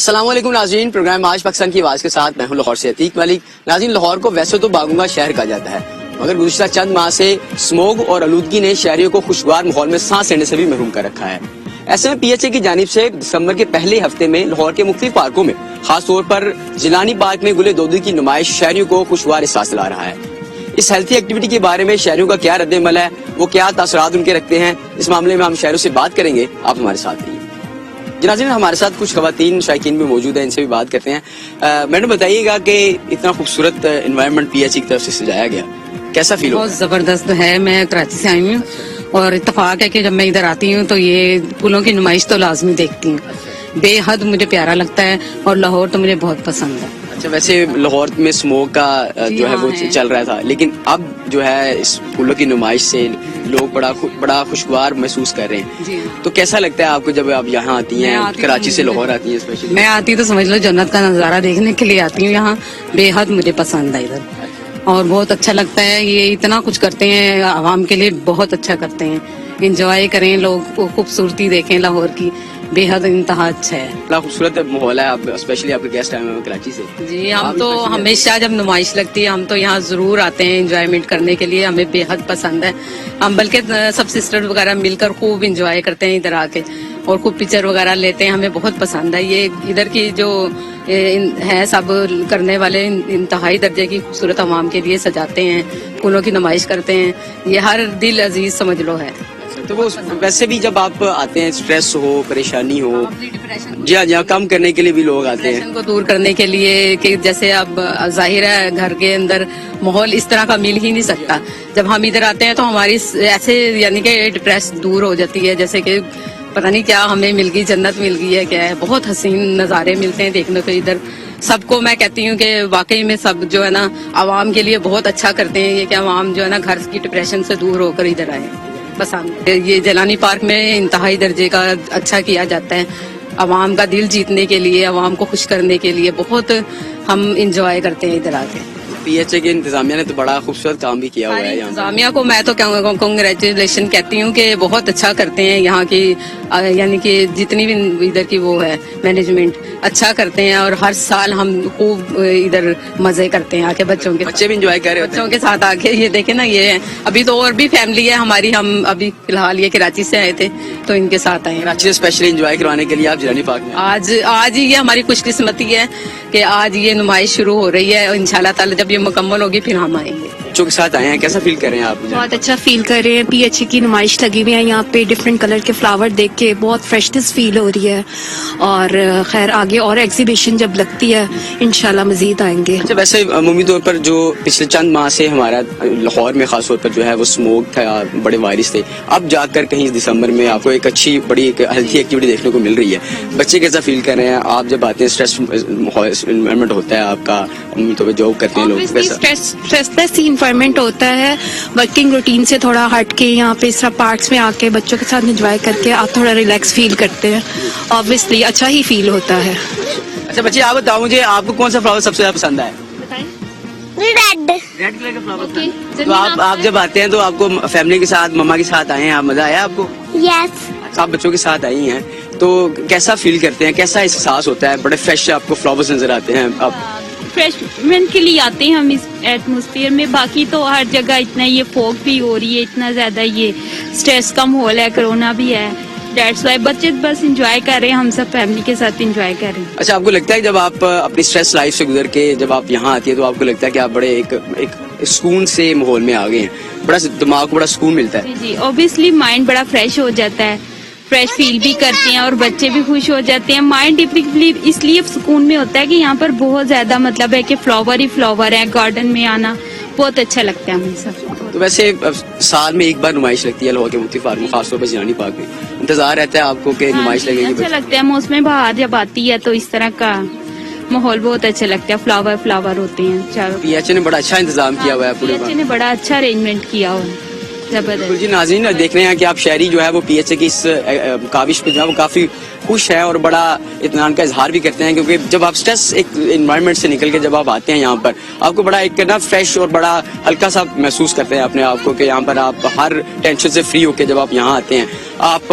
अस्सलाम वालेकुम नाज़रीन, प्रोग्राम आज पाकिस्तान की आवाज़ के साथ मैं हूं लाहौर से अतीक मलिक। नाज़रीन, लाहौर को वैसे तो बागों का शहर कहा जाता है, मगर गुज़िश्ता चंद माह से स्मोग और आलूदगी ने शहरियों को खुशगवार माहौल में सांस लेने से भी महरूम कर रखा है। ऐसे में PHA की जानिब से दिसंबर के पहले हफ्ते में लाहौर के मुख्तलिफ पार्कों में, खास तौर पर जिलानी पार्क में गुले दोदी की नुमाइश शहरियों को खुशगवार एहसास दिला रहा है। इस हेल्थी एक्टिविटी के बारे में शहरियों का क्या रद्द-ए-अमल है, वो क्या तासरात उनके रखते हैं, इस मामले में हम शहरों से बात करेंगे। आप हमारे साथ रहिए। नाज़रीन, हमारे साथ कुछ खवातीन शायकीन भी मौजूद हैं, इनसे भी बात करते हैं। मैडम, बताइएगा कि इतना खूबसूरत एनवायरनमेंट PHA की तरफ से सजाया गया, कैसा फील होता है? बहुत जबरदस्त है। मैं कराची से आई हूँ और इत्तेफाक है कि जब मैं इधर आती हूँ तो ये फूलों की नुमाइश तो लाजमी देखती हूँ। बेहद मुझे प्यारा लगता है और लाहौर तो मुझे बहुत पसंद है। अच्छा, वैसे लाहौर में स्मोक का जो है वो चल रहा था, लेकिन अब जो है इस फूलों की नुमाइश से लोग बड़ा खुशगवार महसूस कर रहे हैं। जी। तो कैसा लगता है आपको जब आप यहाँ आती हैं, कराची से लाहौर आती हैं स्पेशली? मैं आती तो समझ लो जन्नत का नज़ारा देखने के लिए आती हूँ यहाँ। बेहद मुझे पसंद है इधर और बहुत अच्छा लगता है। ये इतना कुछ करते हैं आवाम के लिए, बहुत अच्छा करते हैं। इंजॉय करें लोग, खूबसूरती देखें लाहौर की, बेहद इंतहा अच्छा है। बड़ा खूबसूरत माहौल है। आप स्पेशली आपके गेस्ट आए हैं कराची से। जी, हम तो हमेशा जब नुमाइश लगती है हम तो यहाँ जरूर आते हैं इंजॉयमेंट करने के लिए। हमें बेहद पसंद है। हम बल्कि सब सिस्टर वगैरह मिलकर खूब इंजॉय करते हैं इधर आके और खूब पिक्चर वगैरह लेते हैं। हमें बहुत पसंद है। ये इधर की जो है सब करने वाले इंतहाई दर्जे की खूबसूरत आवाम के लिए सजाते हैं, फूलों की नुमाइश करते हैं। ये हर दिल अजीज समझ लो है। तो वो वैसे भी जब आप आते हैं, स्ट्रेस हो, परेशानी हो, जी हाँ, कम करने के लिए भी लोग आते हैं, को दूर करने के लिए। कि जैसे अब जाहिर है घर के अंदर माहौल इस तरह का मिल ही नहीं सकता। जब हम इधर आते हैं तो हमारी ऐसे यानी कि डिप्रेस दूर हो जाती है, जैसे कि पता नहीं क्या हमें मिल गई, जन्नत मिल गई है क्या है। बहुत हसीन नज़ारे मिलते हैं देखने को इधर। सबको मैं कहती हूँ कि वाकई में सब जो है ना आवाम के लिए बहुत अच्छा करते हैं ये कि आवाम जो है ना घर की डिप्रेशन से दूर होकर इधर आए। पसंद ये जिलानी पार्क में इंतहाई दर्जे का अच्छा किया जाता है। आवाम का दिल जीतने के लिए, आवाम को खुश करने के लिए बहुत हम इंजॉय करते हैं इधर आके। PHA की इंतजामिया ने तो बड़ा खूबसूरत काम भी किया हुआ है। इंतजामिया को मैं तो कांग्रेचुलेशन कहती हूँ कि बहुत अच्छा करते हैं यहाँ की, यानी कि जितनी भी इधर की वो है मैनेजमेंट अच्छा करते हैं। और हर साल हम खूब इधर मजे करते हैं आके बच्चों के, बच्चे भी इंजॉय कर रहे हैं बच्चों के साथ आके। ये देखे ना, ये अभी तो और भी फैमिली है हमारी। हम अभी फिलहाल ये कराची से आए थे तो इनके साथ आए। कराची से स्पेशली इंजॉय करवाने के लिए आप जिलानी पार्क में आज ही ये हमारी खुशकिस्मती है कि आज ये नुमाइश शुरू हो रही है। इंशाल्लाह ताला जब ये मुकम्मल होगी फिर हम आएंगे। बच्चों के साथ आए हैं, कैसा फील कर रहे हैं आप? बहुत अच्छा फील कर रहे हैं। PHA की नुमाइश लगी हुई है यहाँ पे, डिफरेंट कलर के फ्लावर देख के बहुत फ्रेशनेस फील हो रही है। और खैर आगे और एग्जीबिशन जब लगती है इंशाल्लाह मजीद आएंगे। अच्छा, वैसे अमूमी तौर पर जो पिछले चंद माह से हमारा लाहौर में खास तौर पर जो है वो स्मोक था, बड़े वायरस थे, अब जाकर कहीं दिसंबर में आपको एक अच्छी बड़ी हेल्थी एक्टिविटी देखने को मिल रही है। बच्चे कैसा फील कर रहे हैं? आप जब आते हैं स्ट्रेस एनवायरनमेंट होता है आपका, अमूमी तौर पर जॉब करते हैं लोग, स्ट्रेसलेस इन्वायरमेंट होता है। वर्किंग रूटीन से थोड़ा हट के यहाँ पे इस तरह पार्क्स में आके बच्चों के साथ एंजॉय करके आप थोड़ा रिलैक्स फील करते हैं। ऑब्वियसली अच्छा ही फील होता है। अच्छा बच्चे, आप बताओ मुझे, आपको कौन सा फ्लावर सबसे ज्यादा पसंद है? रेड कलर का फ्लावर। तो आप जब आते हैं तो आपको फैमिली के साथ, मम्मा के साथ आए हैं, आप मजा आया आपको? यस। आप बच्चों के साथ आई हैं तो कैसा फील करते हैं, कैसा एहसास होता है? बड़े फ्रेश आपको फ्लावर्स नजर आते हैं? आप फ्रेशमेंट के लिए आते हैं हम इस एटमॉस्फेयर में। बाकी तो हर जगह इतना ये फॉग भी हो रही है, इतना ज्यादा ये स्ट्रेस का माहौल है, कोरोना भी है। दैट्स वाई बच्चे बस एंजॉय कर रहे हैं, हम सब फैमिली के साथ एंजॉय कर रहे हैं। अच्छा, आपको लगता है जब आप अपनी स्ट्रेस लाइफ से गुजर के जब आप यहाँ आती है तो आपको लगता है कि आप बड़े एक सुकून से माहौल में आ गए हैं, बड़ा दिमाग को बड़ा सुकून मिलता है? जी, ऑब्वियसली माइंड बड़ा फ्रेश हो जाता है, फ्रेश फील भी करते हैं और बच्चे भी खुश हो जाते हैं। माइंड डिप्लीटली इसलिए सुकून में होता है कि यहाँ पर बहुत ज्यादा मतलब है कि फ्लावर ही फ्लावर है। गार्डन में आना बहुत अच्छा लगता है हमें सब। तो वैसे साल में एक बार नुमाइश लगती है लाहौर के मुख्तलिफ पार्क में, खासतौर पर जिलानी पार्क में। इंतजार रहता है आपको कि नुमाइश लगेगी? अच्छा लगता है। मौसम बहार जब आती है तो इस तरह का माहौल बहुत अच्छा लगता है। फ्लावर होते हैं चारों। PHA ने बड़ा अच्छा इंतजाम किया हुआ है पूरे। PHA ने बड़ा अच्छा अरेंजमेंट किया हुआ है, जबरदस्त। जी नाज़रीन, देख रहे हैं कि आप शहरी जो है वो PHA की इस काविश पे जो है वो काफी खुश हैं और बड़ा इत्मीनान का इजहार भी करते हैं, क्योंकि जब आप स्ट्रेस एक इन्वायरमेंट से निकल के जब आप आते हैं यहाँ पर, आपको बड़ा एक ना फ्रेश और बड़ा हल्का सा महसूस करते हैं अपने आप को, कि यहाँ पर आप हर टेंशन से फ्री होकर जब आप यहाँ आते हैं, आप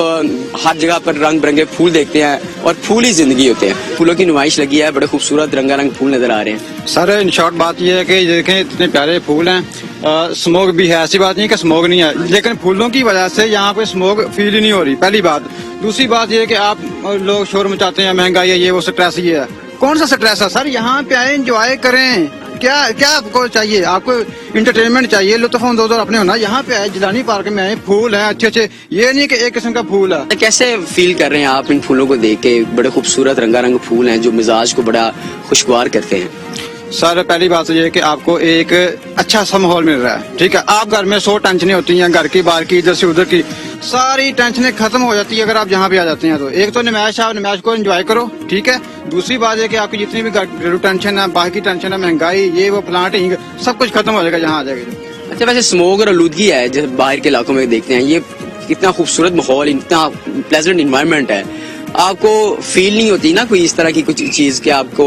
हर जगह पर रंग बिरंगे फूल देखते हैं और फूल ही जिंदगी होते हैं। फूलों की नुमाइश लगी है, बड़े खूबसूरत रंगारंग फूल नजर आ रहे हैं। सर इन शॉर्ट बात यह है कि देखें इतने प्यारे फूल हैं, स्मोक भी है, ऐसी बात नहीं कि स्मोक नहीं है, लेकिन फूलों की वजह से यहाँ पे स्मोक फील ही नहीं हो रही, पहली बात। दूसरी बात यह है कि आप लोग शोर मचाते हैं, महंगाई है, ये वो स्ट्रेस ये है, कौन सा स्ट्रेस है सर? यहाँ पे आए, एंजॉय करें, क्या क्या आपको चाहिए? आपको इंटरटेनमेंट चाहिए, लुत्फ अंदोज़ अपने होना। यहाँ पे आए, जिलानी पार्क में आए, फूल हैं अच्छे अच्छे, ये नहीं कि एक किस्म का फूल है। कैसे फील कर रहे हैं आप इन फूलों को देख के? बड़े खूबसूरत रंगारंग फूल हैं जो मिजाज को बड़ा खुशगवार करते हैं। सर पहली बात तो ये है कि आपको एक अच्छा सा माहौल मिल रहा है, ठीक है। आप घर में 100 टेंशनें होती हैं, घर की, बाहर की, इधर से उधर की, सारी टेंशनें खत्म हो जाती है अगर आप यहाँ पे आ जाते हैं। तो एक तो नुमाइश है, आप नुमाइश को एंजॉय करो, ठीक है। दूसरी बात है कि आपकी जितनी भी घरेलू टेंशन है, बाहर की टेंशन है, महंगाई, ये वो प्लांट, सब कुछ खत्म हो जाएगा यहाँ आ जाएगा। अच्छा, वैसे स्मोक और आलूदगी है जैसे बाहर के इलाकों में देखते हैं, ये कितना खूबसूरत माहौल, इतना प्लेजेंट इन्वायरमेंट है, आपको फील नहीं होती ना कोई इस तरह की कुछ चीज कि आपको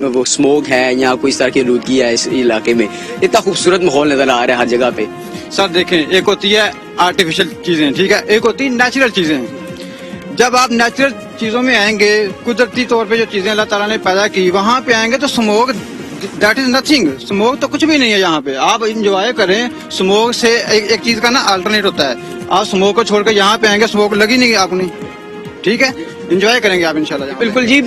वो स्मोक है या कोई इस तरह की आलूदगी है इस इलाके में? इतना खूबसूरत माहौल नजर आ रहा है हर जगह पे। सर देखें, एक होती है आर्टिफिशियल चीजें, ठीक है, एक होती है नेचुरल चीजें। जब आप नेचुरल चीजों में आएंगे, कुदरती तौर पे जो चीजें अल्लाह ताला ने पैदा की, वहां पे आएंगे तो smoke that is nothing, smoke तो कुछ भी नहीं है यहाँ पे। आप इंजॉय करें, स्मोक से एक चीज का ना अल्टरनेट होता है। आप स्मोक को छोड़कर यहाँ पे आएंगे, स्मोक लगी नहीं आपने, ठीक है, एंजॉय करेंगे आप इंशाल्लाह। बिल्कुल जी,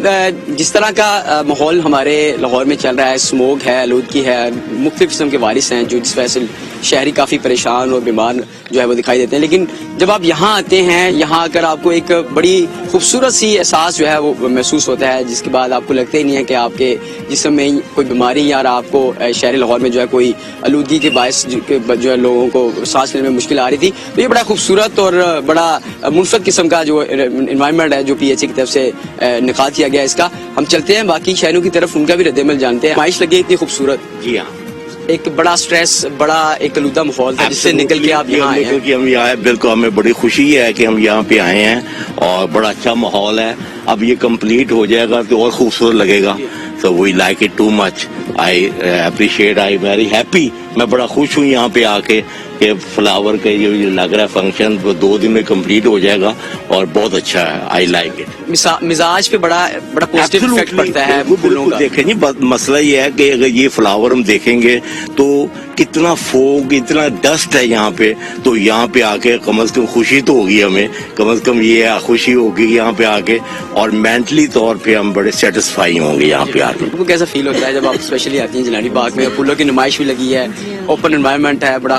जिस तरह का माहौल हमारे लाहौर में चल रहा है, स्मोक है, आलूदगी है, मुख्तलिफ किस्म के वारिस हैं जो जिस वजह से शहरी काफ़ी परेशान और बीमार जो है वो दिखाई देते हैं। लेकिन जब आप यहाँ आते हैं, यहाँ आकर आपको एक बड़ी खूबसूरत सी एहसास जो है वो महसूस होता है, जिसके बाद आपको लगता ही नहीं है कि आपके जिस्म में कोई बीमारी या आपको शहरी लाहौर में जो है कोई आलूदगी के बायस जो है लोगों को सांस लेने में मुश्किल आ रही थी। तो ये बड़ा खूबसूरत और बड़ा मुनफरद किस्म का जो इन्वायरमेंट है जो PHA की तरफ से निकाल किया गया इसका। हम चलते हैं बाकी शहरों की तरफ, उनका भी रद्द-ए-अमल जानते हैं। नुमाइश लगी इतनी खूबसूरत, जी हाँ, एक बड़ा स्ट्रेस, बड़ा एक आलूदा माहौल था जिससे निकल के आप यहाँ आए हैं। हम यहाँ आए, बिल्कुल हमें बड़ी खुशी है कि हम यहाँ पे आए हैं और बड़ा अच्छा माहौल है। अब ये कंप्लीट हो जाएगा तो और खूबसूरत लगेगा। So we like it too much. I appreciate, I very happy. मैं बड़ा खुश हूँ यहाँ पे आके कि फ्लावर का ये लग रहा है फंक्शन वो 2 दिन में कंप्लीट हो जाएगा और बहुत अच्छा है। I like it. मिजाज पे बड़ा पॉजिटिव इफेक्ट पड़ता है फूलों का। देखें जी, मसला ये है कि अगर ये फ्लावर हम देखेंगे तो कितना फोग, इतना डस्ट है यहाँ पे, तो यहाँ पे आके कम से कम खुशी तो होगी हमें, कम से कम ये खुशी होगी यहाँ पे आके, और मेंटली तौर पे हम बड़े सेटिस्फाई होंगे यहाँ पे आके। आपको कैसा फील होता है जब आप स्पेशली आती हैं जिलानी बाग में? फूलों की नुमाइश भी लगी है, ओपन एनवायरनमेंट है, बड़ा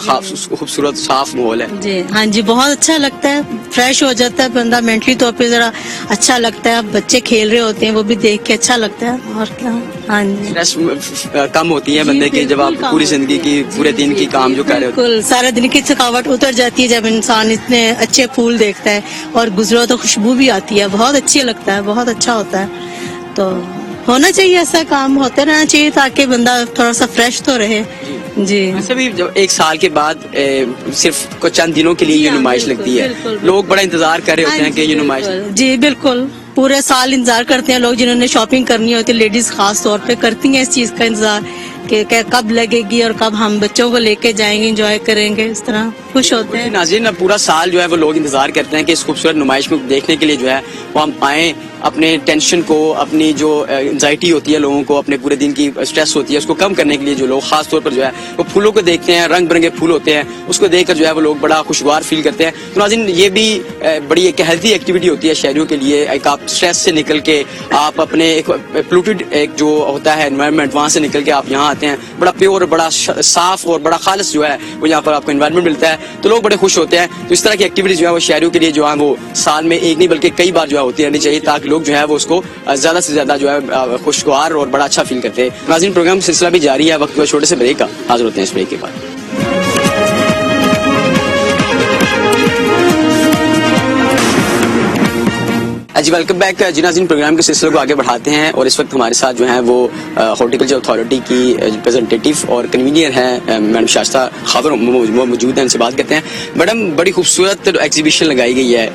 खूबसूरत साफ माहौल है। जी हाँ जी, बहुत अच्छा लगता है, फ्रेश हो जाता है बंदा, मेंटली तौर पे जरा अच्छा लगता है। बच्चे खेल रहे होते हैं, वो भी देख के अच्छा लगता है। और क्या, हाँ जी, स्ट्रेस कम होती है बंदे की जब आप पूरी जिंदगी की, पूरे दिन की काम जो कर रहे होते हैं। बिल्कुल, सारे दिन की थकावट उतर जाती है जब इंसान इतने अच्छे फूल देखता है और गुजरो तो खुशबू भी आती है, बहुत अच्छी लगता है, बहुत अच्छा होता है। तो होना चाहिए, ऐसा काम होते रहना चाहिए ताकि बंदा थोड़ा सा फ्रेश तो रहे। जी, वैसे भी जब एक साल के बाद सिर्फ कुछ चंद दिनों के लिए ये नुमाइश लगती है, लोग बड़ा इंतजार कर रहे होते हैं कि ये नुमाइश। जी बिल्कुल, पूरे साल इंतजार करते हैं लोग, जिन्होंने शॉपिंग करनी होती है, लेडीज खास तौर पे करती हैं इस चीज का इंतजार कि कब लगेगी और कब हम बच्चों को लेके जाएंगे, एंजॉय करेंगे, इस तरह खुश होते हैं। नाज़रीन, पूरा साल जो है वो लोग इंतजार करते हैं कि इस खूबसूरत नुमाइश को देखने के लिए जो है वो हम आए, अपने टेंशन को, अपनी जो एंजाइटी होती है लोगों को, अपने पूरे दिन की स्ट्रेस होती है उसको कम करने के लिए जो लोग खास तौर पर जो है वो फूलों को देखते हैं, रंग बिरंगे फूल होते हैं, उसको देखकर जो है वो लोग बड़ा खुशगवार फील करते हैं। तो नाज़रीन, ये भी बड़ी एक हेल्थी एक्टिविटी होती है शहरियों के लिए। एक आप स्ट्रेस से निकल के आप अपने एक पोल्यूटेड एक जो होता है एनवायरनमेंट, वहाँ से निकल के आप यहाँ आते हैं, बड़ा प्योर, बड़ा साफ और बड़ा खालिस जो है वो यहाँ पर आपको एनवायरनमेंट मिलता है, तो लोग बड़े खुश होते हैं। तो इस तरह की एक्टिविटीज जो है वो शहरियों के लिए जो है वो साल में एक नहीं बल्कि कई बार जो है होती रहनी चाहिए, ताकि लोग जो है वो उसको ज्यादा से ज्यादा जो है खुशगवार और बड़ा अच्छा फील करते हैं। नाज़रीन, प्रोग्राम सिलसिला भी जारी है, वक्त छोटे से ब्रेक का, हाजिर होते हैं इस ब्रेक के बाद। جی ویلکم بیک جی ناظرین, پروگرام کے سلسلے کو آگے بڑھاتے ہیں اور اس وقت ہمارے ساتھ جو ہیں وہ ہارٹیکلچر اتھارٹی کی ریپرزنٹیٹیو اور کنوینئر ہیں میڈم شائستہ خاور موجود ہیں, ان سے بات کرتے ہیں. میڈم, بڑی خوبصورت ایگزیبیشن لگائی گئی ہے,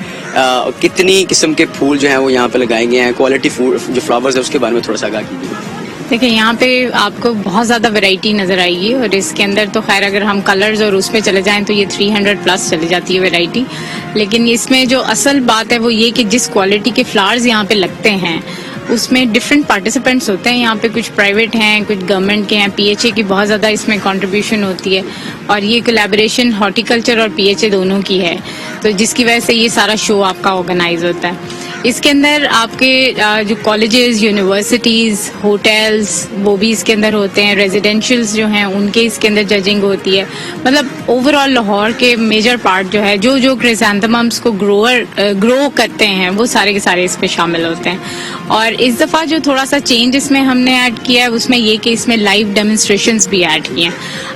کتنی قسم کے پھول جو ہیں وہ یہاں پہ لگائے گئے ہیں, کوالٹی جو فلاورز ہیں اس کے بارے میں تھوڑا سا آگاہ کیجیے. دیکھیں یہاں پہ آپ کو بہت زیادہ ویرائٹی نظر آئے گی, اور اس کے اندر تو خیر اگر ہم کلرز اور اس پہ چلے جائیں تو یہ 300 پلس چلی جاتی ہے ویرائٹی. لیکن اس میں جو اصل بات ہے وہ یہ کہ جس کوالٹی کے فلاورز یہاں پہ لگتے ہیں اس میں ڈفرینٹ پارٹیسپینٹس ہوتے ہیں. یہاں پہ کچھ پرائیویٹ ہیں, کچھ گورنمنٹ کے ہیں, پی ایچ اے کی بہت زیادہ اس میں کنٹریبیوشن ہوتی ہے, اور یہ کولیبوریشن ہارٹیکلچر اور پی ایچ اے دونوں کی ہے, تو جس کی وجہ سے یہ سارا شو آپ کا آرگنائز ہوتا ہے. اس کے اندر آپ کے جو کالجز, یونیورسٹیز, ہوٹلز وہ بھی اس کے اندر ہوتے ہیں, ریزیڈینشلز جو ہیں ان کے اس کے اندر ججنگ ہوتی ہے. مطلب اوور آل لاہور کے میجر پارٹ جو ہے جو کرسانتھممس کو گرو کرتے ہیں وہ سارے کے سارے اس پہ شامل ہوتے ہیں. اور اس دفعہ جو تھوڑا سا چینج اس میں ہم نے ایڈ کیا ہے اس میں یہ کہ اس میں لائیو ڈیمونسٹریشنز بھی ایڈ کیے ہیں.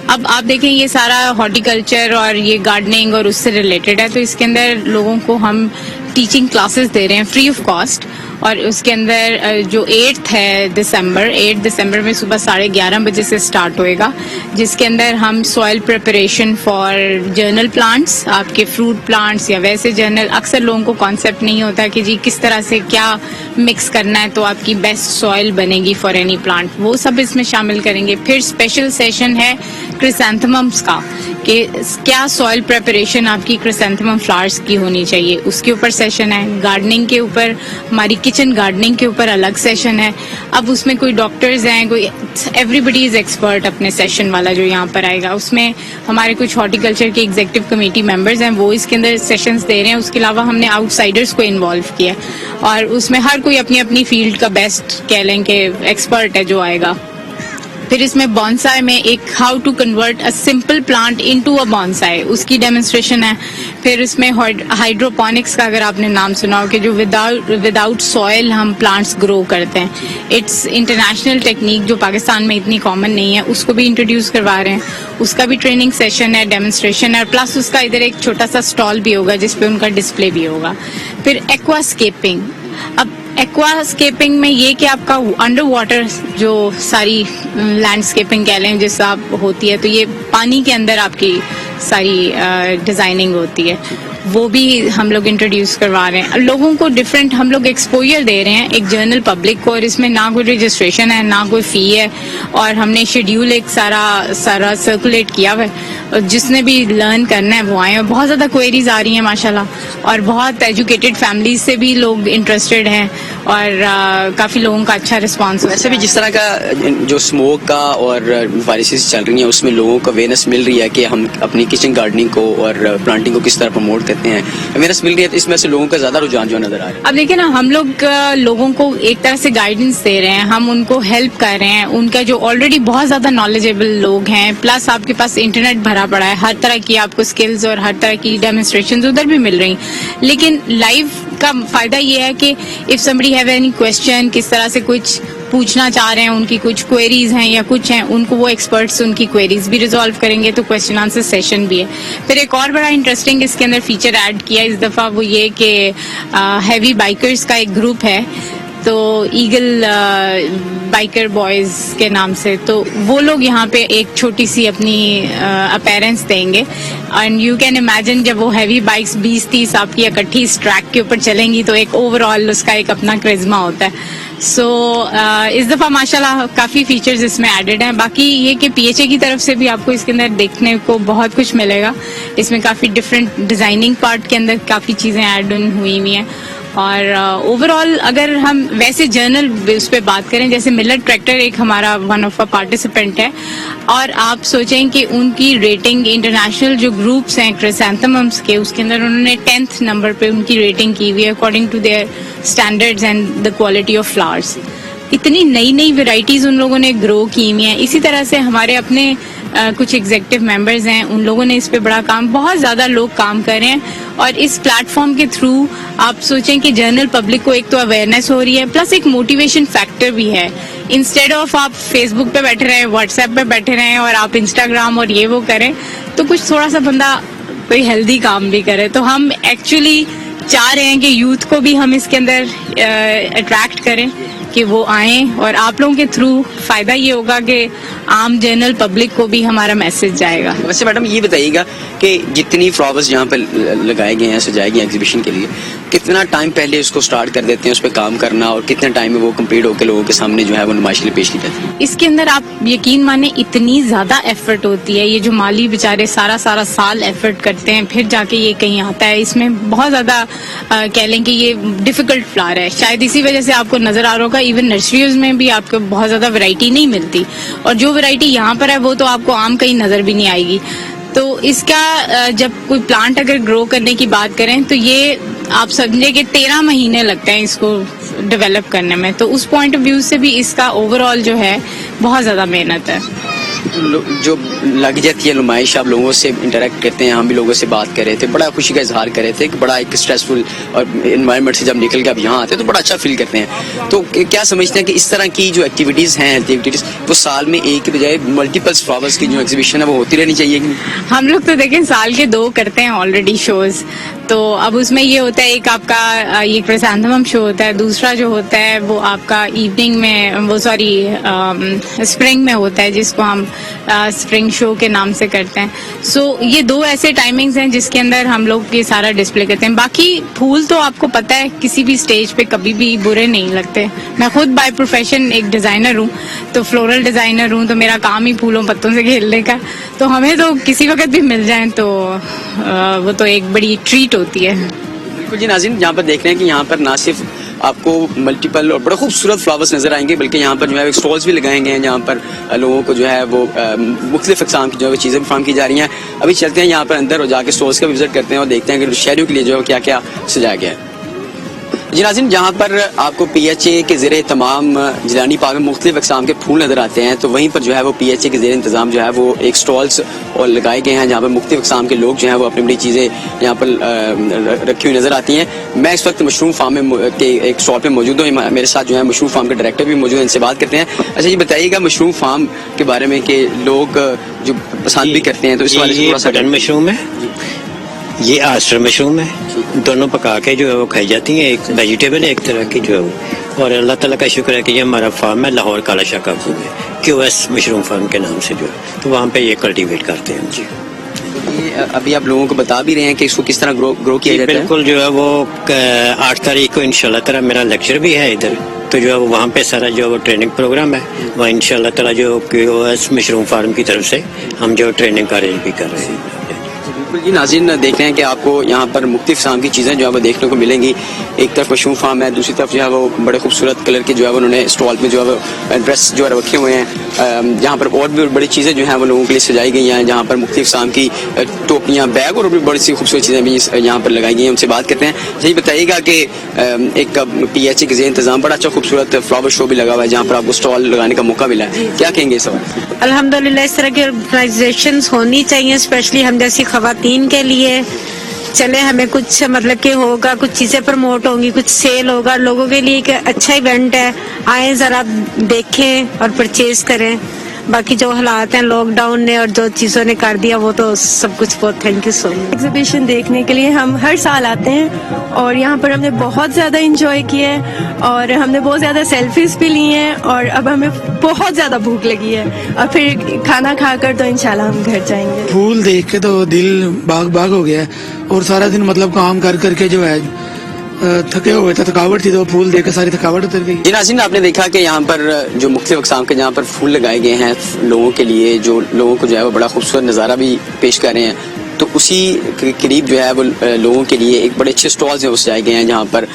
اب آپ دیکھیں یہ سارا ہارٹیکلچر اور یہ گارڈننگ اور اس سے ریلیٹڈ ہے, تو اس کے اندر لوگوں کو ہم ٹیچنگ کلاسز دے رہے ہیں فری آف کاسٹ. اور اس کے اندر جو 8 دسمبر میں صبح 11:30 بجے سے سٹارٹ ہوئے گا, جس کے اندر ہم soil preparation for general plants, آپ کے فروٹ پلانٹس یا ویسے جرنل, اکثر لوگوں کو کانسیپٹ نہیں ہوتا کہ جی کس طرح سے کیا مکس کرنا ہے تو آپ کی بیسٹ سوائل بنے گی فار اینی پلانٹ, وہ سب اس میں شامل کریں گے. پھر اسپیشل سیشن ہے کرسانتھممس کا کہ کیا سوائل پریپریشن آپ کی کرسانتھمم فلاورس کی ہونی چاہیے, اس کے اوپر سیشن ہے. گارڈننگ کے اوپر, ہماری کچن گارڈننگ کے اوپر الگ سیشن ہے. اب اس میں کوئی ڈاکٹرز ہیں, کوئی ایوری بڈی از ایکسپرٹ اپنے سیشن والا جو یہاں پر آئے گا. اس میں ہمارے کچھ ہارٹیکلچر کے ایگزیکٹو کمیٹی ممبرز ہیں, وہ اس کے اندر سیشنز دے رہے ہیں. اس کے علاوہ ہم نے آؤٹ سائڈرز کو انوالو کیا, اور اس میں ہر کوئی اپنی اپنی فیلڈ کا بیسٹ کہہ لیں کہ ایکسپرٹ ہے جو آئے گا. پھر اس میں بونسائی میں ایک how to convert a simple plant into a bonsai, اس کی ڈیمونسٹریشن ہے. پھر اس میں ہائیڈروپونکس کا اگر آپ نے نام سنا ہو کہ جو وداؤٹ سوئل ہم پلانٹس گرو کرتے ہیں, اٹس انٹرنیشنل ٹیکنیک جو پاکستان میں اتنی کامن نہیں ہے, اس کو بھی انٹروڈیوس کروا رہے ہیں. اس کا بھی ٹریننگ سیشن ہے, ڈیمونسٹریشن ہے, پلس اس کا ادھر ایک چھوٹا سا اسٹال بھی ہوگا جس پہ ان کا ڈسپلے بھی ہوگا. پھر ایکوا اسکیپنگ. اب ایکوا اسکیپنگ میں یہ کہ آپ کا انڈر واٹر جو ساری لینڈسکیپنگ کہہ لیں جس آپ ہوتی ہے, تو یہ پانی کے اندر آپ کی ساری ڈیزائننگ ہوتی ہے, وہ بھی ہم لوگ انٹروڈیوس کروا رہے ہیں. لوگوں کو ڈفرینٹ ہم لوگ ایکسپوجر دے رہے ہیں ایک جرنل پبلک کو, اور اس میں نہ کوئی رجسٹریشن ہے نہ کوئی فی ہے, اور ہم نے شیڈیول ایک سارا سرکولیٹ کیا ہوا ہے. جس نے بھی لرن کرنا ہے وہ آئے, اور بہت زیادہ کوئریز آ رہی ہیں ماشاءاللہ, اور بہت ایجوکیٹڈ فیملیز سے بھی لوگ انٹرسٹڈ ہیں, اور کافی لوگوں کا اچھا رسپانس. ویسے بھی جس طرح کا جو اسموک کا اور وائرسز چل رہی ہیں اس میں لوگوں کو اویئرنیس مل رہی ہے کہ ہم اپنی کچن گارڈننگ کو اور پلانٹنگ کو کس طرح پروموٹ کرتے ہیں, اویئرنیس مل رہی ہے, تو اس میں سے لوگوں کا زیادہ رجحان جو نظر آ رہا ہے. اب دیکھیں نا, ہم لوگ لوگوں کو ایک طرح سے گائیڈنس دے رہے ہیں, ہم ان کو ہیلپ کر رہے ہیں. ان کا جو آلریڈی بہت زیادہ نالجیبل لوگ ہیں, پلس آپ کے پاس انٹرنیٹ بھرا پڑا ہے, ہر طرح کی آپ کو اسکلز اور ہر طرح کی ڈیمونسٹریشنز ادھر بھی مل رہی ہیں. لیکن لائیو کا فائدہ یہ ہے کہ if somebody have any question, کس طرح سے کچھ پوچھنا چاہ رہے ہیں, ان کی کچھ کوئریز ہیں یا کچھ ہیں, ان کو وہ ایکسپرٹس ان کی کوئریز بھی ریزالو کریں گے, تو کویسچن آنسر سیشن بھی ہے. پھر ایک اور بڑا انٹرسٹنگ اس کے اندر فیچر ایڈ کیا اس دفعہ, وہ یہ کہ ہیوی بائکرز کا ایک گروپ ہے, تو ایگل بائکر بوائز کے نام سے, تو وہ لوگ یہاں پہ ایک چھوٹی سی اپنی اپیرنس دیں گے. اینڈ یو کین امیجن جب وہ ہیوی بائکس 20-30 آپ کی اکٹھی اس ٹریک کے اوپر چلیں گی تو ایک اوور آل اس کا ایک اپنا کرزما ہوتا ہے. سو اس دفعہ ماشاءاللہ کافی فیچرز اس میں ایڈڈ ہیں. باقی یہ کہ پی ایچ اے کی طرف سے بھی آپ کو اس کے اندر دیکھنے کو بہت کچھ ملے گا. اس میں کافی ڈفرینٹ ڈیزائننگ پارٹ کے اندر کافی چیزیں ایڈ ہوئی ہوئی ہیں. اور اوور آل اگر ہم ویسے جرنل اس پہ بات کریں, جیسے ملٹ ٹریکٹر ایک ہمارا ون آف اے پارٹیسپینٹ ہے, اور آپ سوچیں کہ ان کی ریٹنگ انٹرنیشنل جو گروپس ہیں کرسانتھممس کے, اس کے اندر انہوں نے 10th نمبر پہ ان کی ریٹنگ کی ہوئی ہے according to their standards and the quality of flowers. اتنی نئی ورائٹیز ان لوگوں نے گرو کی ہوئی ہیں. اسی طرح سے ہمارے اپنے کچھ ایگزیکٹو ممبرز ہیں, ان لوگوں نے اس پہ بڑا کام, بہت زیادہ لوگ کام کر رہے ہیں. اور اس پلیٹ فارم کے تھرو آپ سوچیں کہ جنرل پبلک کو ایک تو اویئرنیس ہو رہی ہے, پلس ایک موٹیویشن فیکٹر بھی ہے. انسٹیڈ آف آپ فیس بک پہ بیٹھے رہیں, واٹس ایپ پہ بیٹھے رہیں, اور آپ انسٹاگرام اور یہ وہ کریں, تو کچھ تھوڑا سا بندہ کوئی ہیلدی کام بھی کرے. تو ہم ایکچولی चाह रहे हैं कि यूथ को भी हम इसके अंदर अट्रैक्ट करें कि वो आए, और आप लोगों के थ्रू फायदा ये होगा कि आम जनरल पब्लिक को भी हमारा मैसेज जाएगा। वैसे मैडम ये बताइएगा कि जितनी फ्लावर्स यहाँ पर लगाए गए हैं, सजाए गए एग्जीबिशन के लिए, कितना टाइम पहले उसको स्टार्ट कर देते हैं उस पर काम करना, और कितने टाइम में वो कंप्लीट होकर लोगों के सामने जो है वो नुमाइश के लिए पेश की जाती है? इसके अंदर आप यकीन माने इतनी ज्यादा एफर्ट होती है, ये जो माली बेचारे सारा साल एफर्ट करते हैं फिर जाके ये कहीं आता है, इसमें बहुत ज्यादा कह लें कि ये डिफिकल्ट फ्लावर है। शायद इसी वजह से आपको नजर आ रहा होगा इवन नर्सरीज में भी आपको बहुत ज्यादा वैरायटी नहीं मिलती, और जो वैरायटी यहाँ पर है वो तो आपको आम कहीं नजर भी नहीं आएगी। तो इसका जब कोई प्लांट अगर ग्रो करने की बात करें तो ये आप समझे कि 13 महीने लगते हैं इसको डेवलप करने में, तो उस पॉइंट ऑफ व्यू से भी इसका ओवरऑल जो है बहुत ज्यादा मेहनत है। जो लग जाती है नुमाइश, आप लोगों से इंटरेक्ट करते हैं, हम भी लोगों से बात कर रहे थे, बड़ा खुशी का इजहार कर रहे थे कि बड़ा एक स्ट्रेसफुल और इन्वायरमेंट से जब निकल के आप यहाँ आते हैं तो बड़ा अच्छा फील करते हैं। तो क्या समझते हैं कि इस तरह की जो एक्टिविटीज़ हैं, एक्टिविटीज़ वो साल में एक की बजाय मल्टीपल फ्लावर्स की जो एग्जीबिशन है वो होती रहनी चाहिए? हम लोग तो देखें साल के 2 करते हैं ऑलरेडी शोज, तो अब उसमें ये होता है एक आपका ये क्रिसैंथेमम शो होता है, दूसरा जो होता है वो आपका इवनिंग में वो स्प्रिंग में होता है जिसको हम स्प्रिंग शो के नाम से करते हैं। सो ये 2 ऐसे टाइमिंग्स हैं जिसके अंदर हम लोग ये सारा डिस्प्ले करते हैं। बाकी फूल तो आपको पता है किसी भी स्टेज पे कभी भी बुरे नहीं लगते। मैं खुद बाय प्रोफेशन एक डिजाइनर हूँ, तो फ्लोरल डिजाइनर हूँ, तो मेरा काम ही फूलों पत्तों से खेलने का, तो हमें तो किसी वक्त भी मिल जाए तो वो तो एक बड़ी ट्रीट होती है। बिल्कुल जी नाज़रीन, यहाँ पर देख रहे हैं कि यहाँ पर ना सिर्फ आपको मल्टीपल और बड़ा खूबसूरत फ्लावर्स नजर आएंगे, बल्कि यहाँ पर जो है स्टॉल्स भी लगाए गए हैं जहाँ पर लोगों को जो है वो मुख्तलिफ अक़साम की जो है चीज़ें फराहम की जा रही हैं। अभी चलते हैं यहाँ पर अंदर और जाके स्टॉल्स का विजिट करते हैं और देखते हैं कि शहरियों के लिए जो है क्या क्या सजाया गया है। जी नाज़रीन, जहाँ पर आपको PHA के ज़रिए तमाम जिलानी पार्क में मुख्तलिफ अक़साम के फूल नज़र आते हैं, तो वहीं पर जो है वो PHA के ज़रिए इंतज़ाम जो है वो एक स्टॉल्स और लगाए गए हैं जहाँ पर मुख्तलिफ अक़साम के लोग जो हैं वो अपनी अपनी चीज़ें यहाँ पर रखी हुई नज़र आती हैं। मैं इस वक्त मशरूम फार्म में के एक स्टॉल पर मौजूद हूँ, मेरे साथ जो है मशरूम फार्म के डायरेक्टर भी मौजूद हैं, इनसे बात करते हैं। अच्छा, ये बताइएगा मशरूम फार्म के बारे में कि लोग जो पसंद भी करते हैं, तो इस वाले से थोड़ा सा। मशरूम है, ये आस्टर मशरूम है, दोनों पका के जो है वो खाई जाती हैं, एक वेजिटेबल है एक तरह की जो है वो। और अल्लाह ताला का शुक्र है कि ये हमारा फार्म है लाहौर काला शाह काबू में, QS मशरूम फार्म के नाम से जो है, तो वहाँ पे ये कल्टीवेट करते हैं जी। ये अभी आप लोगों को बता भी रहे हैं कि इसको किस तरह ग्रो किया जाता है? बिल्कुल, जो है वो 8 तारीख को इंशाल्लाह ताला मेरा लेक्चर भी है इधर, तो जो है वो वहाँ पे सारा जो वो ट्रेनिंग प्रोग्राम है, वहाँ इंशाल्लाह ताला जो QS मशरूम फार्म की तरफ से हम जो ट्रेनिंग का अरेंज भी कर रहे हैं। बिल्कुल जी नाज़रीन, देख रहे हैं कि आपको यहाँ पर मुख्तलिफ किस्म की चीज़ें जो है वो देखने को मिलेंगी। एक तरफ मशरूम फार्म है, दूसरी तरफ जो है वो बड़े खूबसूरत कलर के जो है उन्होंने स्टॉल में जो है वो ड्रेस जो है रखे हुए हैं। जहाँ पर और भी बड़ी चीज़ें जो हैं वो लोगों के लिए सजाई गई हैं, जहाँ पर मुख्तलिफ किस्म की टोपियाँ, बैग और भी बड़ी सी खूबसूरत चीज़ें भी यहाँ पर लगाई गई हैं। उनसे बात करते हैं। यही बताइएगा कि एक PHA के इंतजाम बड़ा अच्छा खूबसूरत फ्लावर शो भी लगा हुआ है जहाँ पर आपको स्टॉल लगाने का मौका मिला है, क्या कहेंगे इस बार? अल्हम्दुलिल्लाह, इस तरह की ऑर्गेनाइजेशंस होनी चाहिए, स्पेशली हम जैसी खवातीन के लिए। चले हमें कुछ मतलब कि होगा, कुछ चीजें प्रमोट होंगी, कुछ सेल होगा, लोगों के लिए एक अच्छा इवेंट है, आए जरा देखें और परचेज करें। बाकी जो हालात हैं लॉकडाउन ने और जो चीजों ने कर दिया वो तो सब कुछ बहुत thank you so much. Exhibition देखने के लिए हम हर साल आते हैं और यहाँ पर हमने बहुत ज़्यादा इंजॉय किया है और हमने बहुत ज़्यादा सेल्फीज भी ली हैं और अब हमें बहुत ज़्यादा भूख लगी है और फिर खाना खाकर तो इंशाल्लाह हम घर जाएंगे। फूल देख के तो दिल बाग बाग हो गया और सारा दिन मतलब काम कर करके जो है थके हुए थे, थकावट थी, तो फूल देख के सारी थकावट उतर गई। जी नाज़रीन, आपने देखा कि यहाँ पर जो मुख्तलिफ अक़साम के जहाँ पर फूल लगाए गए हैं लोगों के लिए, जो लोगों को जो है वो बड़ा खूबसूरत नज़ारा भी पेश कर रहे हैं, तो उसी के करीब जो है वो लोगों के लिए एक बड़े अच्छे स्टॉल्स हैं वो सजाए गए हैं जहाँ पर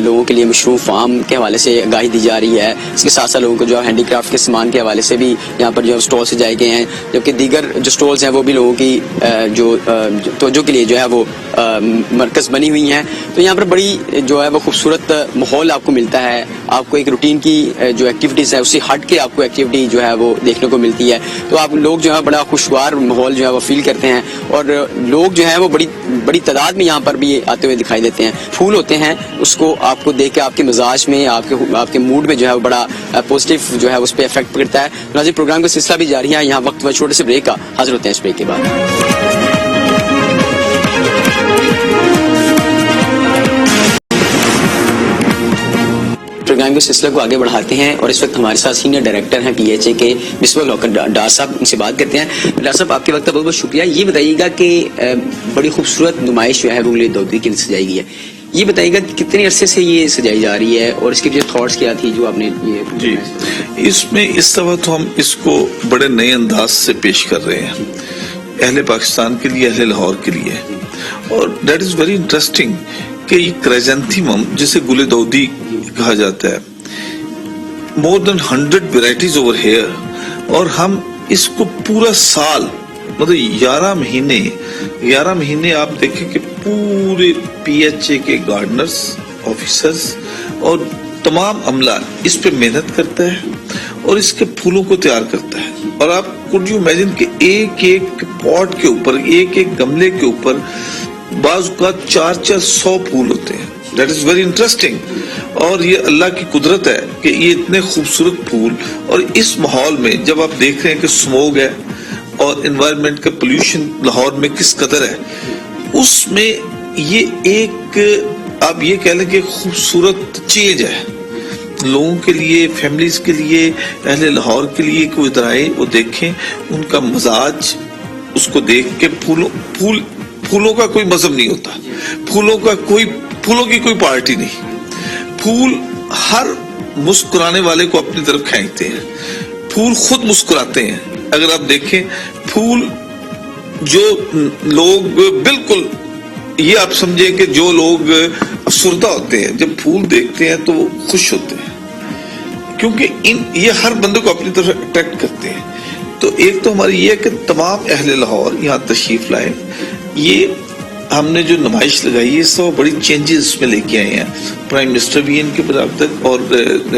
लोगों के लिए मशरूम फार्म के हवाले से आगाही दी जा रही है। इसके साथ साथ लोगों को जो है हैंडीक्राफ्ट के सामान के हवाले से भी यहाँ पर जो है स्टॉल सजाए गए हैं, जबकि दीगर जो स्टॉल्स हैं वो भी लोगों की तवज्जो के लिए जो है वो मरकज़ बनी हुई हैं। तो यहाँ पर बड़ी जो है वो खूबसूरत माहौल आपको मिलता है, आपको एक रूटीन की जो एक्टिविटीज़ है उससे हट के आपको एक्टिविटी जो है वो देखने को मिलती है। तो आप लोग जो है बड़ा खुशगवार माहौल जो है वो फील करते हैं और लोग जो है वो बड़ी तादाद में यहाँ पर भी आते हुए दिखाई देते हैं। फूल होते हैं, उसको आपको देख के आपके मिजाज में, आपके मूड में जो है वो बड़ा पॉजिटिव जो है उस पर इफेक्ट पड़ता है। नाज़रीन, प्रोग्राम का सिलसिला भी जारी है, यहाँ वक्त छोटे से ब्रेक का, हाजिर होते हैं इस ब्रेक के बाद। پروگرام کے سلسلے کو آگے بڑھاتے ہیں اور اس وقت ہمارے ساتھ سینئر ڈائریکٹر ہیں پی ایچ اے کے مصباح الحق ڈار صاحب، ان سے بات کرتے ہیں. ڈار صاحب آپ کے وقت کا بہت بہت شکریہ. یہ بتائیے گا کہ بڑی خوبصورت نمائش جو ہے وہ گل دودی کے لیے سجائی گئی ہے، یہ بتائیے گا کہ کتنے عرصے سے یہ سجائی جا رہی ہے اور اس کے پیچھے تھاٹس کیا تھی جو آپ نے یہ جی اس میں اس دفعہ تو ہم اس کو بڑے نئے انداز سے پیش کر رہے ہیں اہل پاکستان کے لیے، اہل لاہور کے لیے. اور دیٹ از ویری انٹرسٹنگ کہ یہ کرائزینتھیمم جسے گل دودی کہا جاتا ہے، مور دین 100 ویرائٹیز اوور ہیئر، اور ہم اس کو پورا سال مطلب 11 مہینے آپ دیکھیں کہ پورے پی ایچ اے کے گارڈنرز، آفیسرز اور تمام عملہ اس پہ محنت کرتا ہے اور اس کے پھولوں کو تیار کرتا ہے. اور آپ could you imagine کہ ایک ایک پاٹ کے اوپر، ایک ایک گملے کے اوپر بعض اوقات 400 پھول ہوتے ہیں. That is very interesting. اور یہ اللہ کی قدرت ہے کہ یہ اتنے خوبصورت پھول، اور اس ماحول میں جب آپ دیکھ رہے ہیں کہ سموگ ہے اور انوائرمنٹ کا پولوشن لاہور میں کس قدر ہے، اس میں یہ ایک آپ یہ کہہ لیں کہ خوبصورت چینج ہے لوگوں کے لیے، فیملیز کے لیے، اہل لاہور کے لیے کہ وہ ادھر آئے، وہ دیکھیں ان کا مزاج، اس کو دیکھ کے پھولوں کا کوئی مذہب نہیں ہوتا، پھولوں کی کوئی پارٹی نہیں. پھول ہر مسکرانے والے کو اپنی طرف کھینچتے ہیں، پھول خود مسکراتے ہیں. اگر آپ دیکھیں پھول جو لوگ بالکل یہ آپ سمجھیں کہ جو لوگ افسردہ ہوتے ہیں جب پھول دیکھتے ہیں تو وہ خوش ہوتے ہیں، کیونکہ یہ ہر بندے کو اپنی طرف اٹریکٹ کرتے ہیں. تو ایک تو ہماری یہ ہے کہ تمام اہل لاہور یہاں تشریف لائیں. یہ ہم نے جو نمائش لگائی ہے سب بڑی چینجز اس میں لے کے آئے ہیں. پرائم منسٹر بھی ان کے مطابق اور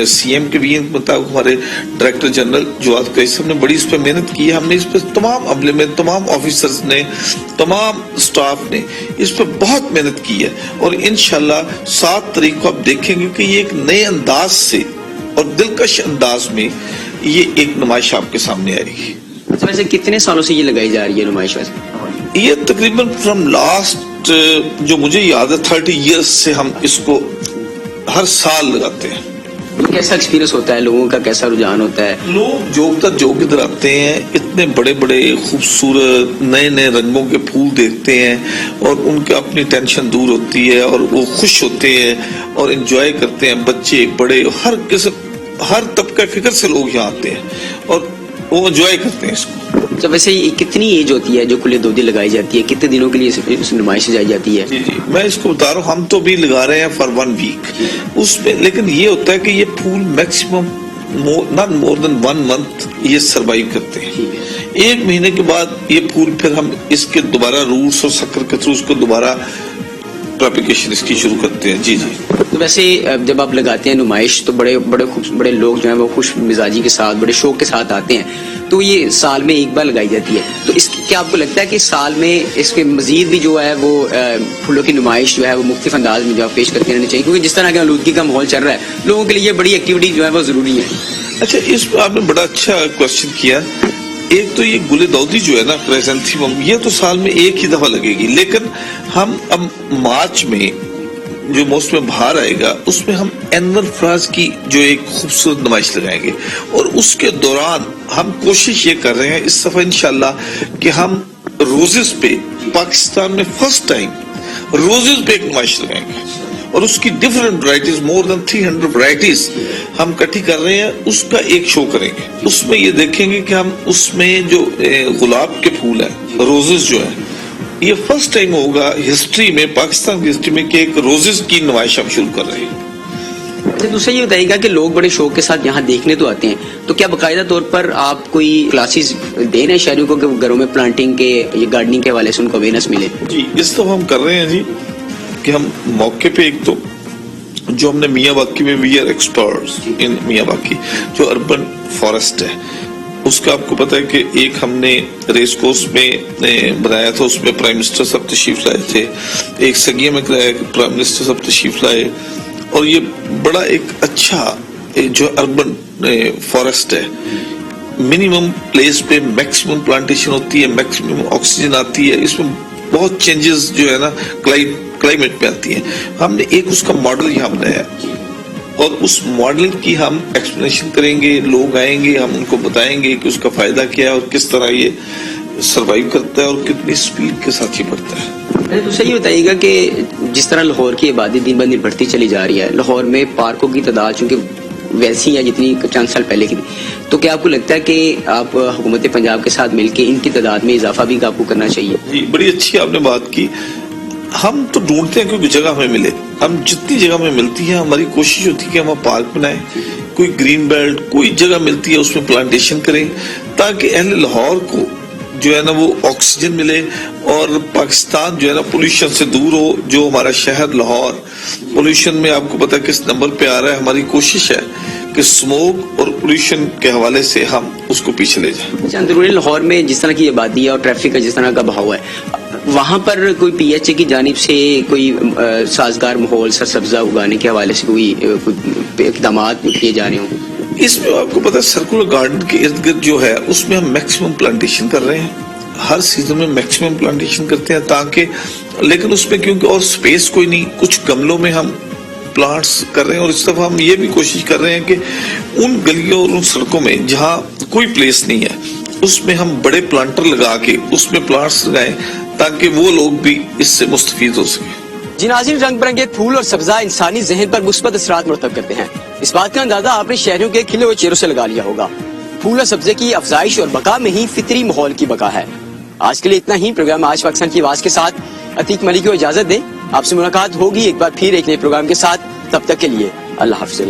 سی ایم کے بھی ان کے مطابق، ہمارے ڈائریکٹر جنرل جواد قیس صاحب نے بڑی اس پہ محنت کی ہے. ہم نے اس پہ تمام عملے میں، تمام آفیسرز نے، تمام سٹاف نے اس پہ بہت محنت کی ہے. اور انشاءاللہ 7 تاریخ کو آپ دیکھیں گے کہ یہ ایک نئے انداز سے اور دلکش انداز میں یہ ایک نمائش آپ کے سامنے آئے گی. ویسے کتنے سالوں سے یہ لگائی جا رہی ہے نمائش؟ یہ تقریباً فرام لاسٹ جو مجھے یاد ہے 30 ایئرس سے ہم اس کو ہر سال لگاتے ہیں. کیسا ایکسپیرینس ہوتا ہے لوگوں کا، کیسا رجحان ہوتا ہے؟ لوگ جو ادھر آتے ہیں اتنے بڑے بڑے خوبصورت نئے نئے رنگوں کے پھول دیکھتے ہیں اور ان کا اپنی ٹینشن دور ہوتی ہے اور وہ خوش ہوتے ہیں اور انجوائے کرتے ہیں. بچے بڑے ہر قسم، ہر طبقہ فکر سے لوگ یہاں آتے ہیں اور وہ انجوائے کرتے ہیں اس کو. تو ویسے کتنی ایج ہوتی ہے جو گل دودی لگائی جاتی ہے؟ کتنے دنوں کے لیے اس نمائش سجائی جاتی ہے؟ جی میں اس کو بتا رہا ہوں، ہم تو بھی لگا رہے ہیں فار 1 ویک اس میں، لیکن یہ ہوتا ہے کہ یہ پھول maximum not more than 1 month یہ سروائیو کرتے ہیں. 1 مہینے کے بعد یہ پھول پھر ہم اس کے دوبارہ روٹس اور سکر کے تھرو اس کو دوبارہ پروپیگیشن اس کی شروع کرتے ہیں. جی تو ویسے جب آپ لگاتے ہیں نمائش تو بڑے لوگ جو ہیں وہ خوش مزاجی کے ساتھ، بڑے شوق کے ساتھ آتے ہیں. تو یہ سال میں ایک بار لگائی جاتی ہے، تو اس کیا آپ کو لگتا ہے کہ سال میں اس کے مزید بھی جو ہے وہ پھولوں کی نمائش جو ہے وہ مختلف انداز میں جو پیش کرتے رہنا چاہیے؟ کیونکہ جس طرح کا آلودگی کا ماحول چل رہا ہے لوگوں کے لیے یہ بڑی ایکٹیویٹی جو ہے وہ ضروری ہے. اچھا، اس پہ آپ نے بڑا اچھا کوشچن کیا. ایک تو یہ گل دودی جو ہے نا کرائزینتھیمم، یہ تو سال میں ایک ہی دفعہ لگے گی، لیکن ہم اب مارچ میں جو موسم بہار آئے گا اس میں ہم اینول فلاورز کی جو ایک خوبصورت نمائش لگائیں گے. اور اس کے دوران ہم کوشش یہ کر رہے ہیں اس دفعہ انشاءاللہ کہ ہم روزز پہ پاکستان میں فرسٹ ٹائم روزز پہ ایک نمائش لگائیں گے اور اس کی ڈفرنٹ ورائٹیز، مور دین 300 ورائٹیز ہم اکٹھی کر رہے ہیں. اس کا ایک شو کریں گے. اس میں یہ دیکھیں گے کہ ہم اس میں جو گلاب کے پھول ہیں، روزز جو ہیں، یہ فرسٹ ٹائم ہوگا ہسٹری میں، پاکستان کی ہسٹری میں کہ ایک روزز کی نمائش ہم شروع کر رہے ہیں. دوسرا یہ بتائیے گا کہ لوگ بڑے شوق کے ساتھ یہاں دیکھنے تو آتے ہیں، تو کیا باقاعدہ طور پر آپ کوئی کلاسز دے رہے ہیں شہریوں کو کہ گھروں میں پلانٹنگ کے یا گارڈننگ کے حوالے سے ان کو اویئرنیس ملے؟ جی اس طرح ہم کر رہے ہیں جی کہ ہم موقع پہ ایک تو جو ہم نے میاں باقی میں وی آر ایکسپرٹس ان میاں باقی جو اربن فارسٹ ہے، اس کا آپ کو پتا ہے کہ ایک ہم نے ریس کورس میں بنایا تھا، اس میں پرائم منسٹر صاحب تشریف لائے تھے. ایک سگیہ میں کرایا کہ پرائم منسٹر صاحب تشریف لائے. اور یہ بڑا ایک اچھا جو اربن فارسٹ ہے، منیمم پلیس پہ میکسیمم پلانٹیشن ہوتی ہے، میکسیمم آکسیجن آتی ہے، اس میں بہت چینجز جو ہے نا کلائمیٹ میں آتی ہیں. ہم نے ایک اس کا ماڈل یہاں بنایا اور اس ماڈل کی ہم ایکسپلینیشن کریں گے, لوگ آئیں گے, ہم ان کو بتائیں گے کہ اس کا فائدہ کیا ہے اور کس طرح یہ سروائیو کرتا ہے اور کتنی سپیڈ کے ساتھ یہ بڑھتا ہے. تو صحیح بتائیے گا کہ جس طرح لاہور کی آبادی دن بدن بڑھتی چلی جا رہی ہے, لاہور میں پارکوں کی تعداد چونکہ ویسی ہے جتنی چند سال پہلے کی تھی, تو کیا آپ کو لگتا ہے کہ آپ حکومت پنجاب کے ساتھ مل کے ان کی تعداد میں اضافہ بھی آپ کو کرنا چاہیے؟ جی, بڑی اچھی آپ نے بات کی. ہم تو ڈھونڈتے ہیں کہ کوئی جگہ ہمیں ملے, ہم جتنی جگہ ہمیں ملتی ہے ہماری کوشش ہوتی ہے کہ ہم پارک بنائیں, کوئی گرین بیلٹ کوئی جگہ ملتی ہے اس میں پلانٹیشن کریں تاکہ اہل لاہور کو جو ہے نا وہ آکسیجن ملے اور پاکستان جو ہے نا پولوشن سے دور ہو. جو ہمارا شہر لاہور پولوشن میں آپ کو پتا کس نمبر پہ آ رہا ہے, ہماری کوشش ہے کہ سموگ اور پولوشن کے حوالے سے ہم اس کو پیچھے لے جائیں. اندرونی لاہور میں جس طرح کی آبادی ہے اور ٹریفک کا جس طرح کا بہاؤ ہے, وہاں پر کوئی پی ایچ اے کی جانب سے کوئی سازگار ماحول سرسبزہ اگانے کے حوالے سے کوئی اقدامات کیے جا رہے ہوں؟ اس میں آپ کو پتا ہے سرکولر گارڈن کے ارد گرد جو ہے اس میں ہم میکسیمم پلانٹیشن کر رہے ہیں, ہر سیزن میں میکسیمم پلانٹیشن کرتے ہیں تاکہ, لیکن اس میں کیونکہ اور سپیس کوئی نہیں, کچھ گملوں میں ہم پلانٹس کر رہے ہیں. اور اس دفعہ ہم یہ بھی کوشش کر رہے ہیں کہ ان گلیوں اور ان سڑکوں میں جہاں کوئی پلیس نہیں ہے اس میں ہم بڑے پلانٹر لگا کے اس میں پلانٹس لگائیں تاکہ وہ لوگ بھی اس سے مستفید ہو سکیں. جی ناظرین, رنگ برنگے پھول اور سبزہ انسانی ذہن پر مثبت اثرات مرتب کرتے ہیں. اس بات کا اندازہ آپ نے شہریوں کے کھلے ہوئے چہروں سے لگا لیا ہوگا. پھول اور سبزے کی افزائش اور بقا میں ہی فطری ماحول کی بقا ہے. آج کے لیے اتنا ہی. پروگرام آج پاکستان کی آواز کے ساتھ عتیق ملک کو اجازت دیں. آپ سے ملاقات ہوگی ایک بار پھر ایک نئے پروگرام کے ساتھ. تب تک کے لیے اللہ حافظ.